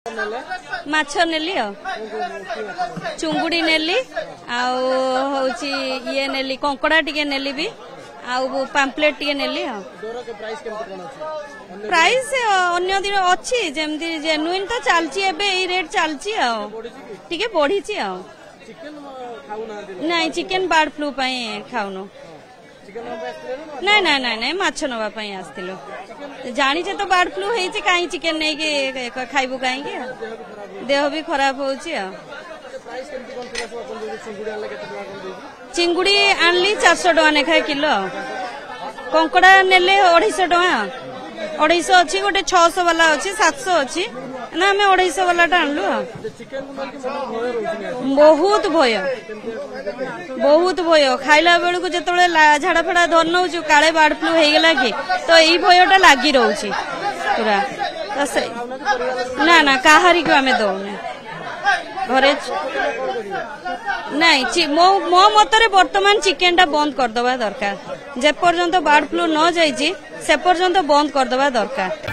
माछ नेली चुंगुड़ी नेली ये नेली कंकड़ा टिके नेली भी आउ पाम्पलेट टिके नेली प्राइस अन्य दिन अच्छी जमती जेनुइन तो चलची एबे ई रेट चलची टिके बढ़ी नहीं चिकेन बर्ड फ्लू खाऊनु नहीं नहीं नहीं माछ नवा आसतिलो जानी तो बर्ड फ्लू होती कहीं चिकेन नहीं खाइबू कहीं देह भी खराब हो चिंगुड़ी आनली 400 टका नेखा किलो कंकड़ा नेले 250 टका 250 अच्छी गोटे 600 वाला अच्छी 700 अच्छी ना आम 250 वाला आनलु बहुत भय खाइला बेलू जो झाड़ा फाड़ा धर नौ काले बर्ड फ्लू होगला कि तो यही भयटा लगी रोचे पूरा तो ना ना कहारी को आम दौने घरे नहीं मो मतरे वर्तमान चिकेन टा बंद करदवा दरकार जे पर्यंत बर्ड फ्लू न जाइए से पर्यंत बंद करदवा दरकार।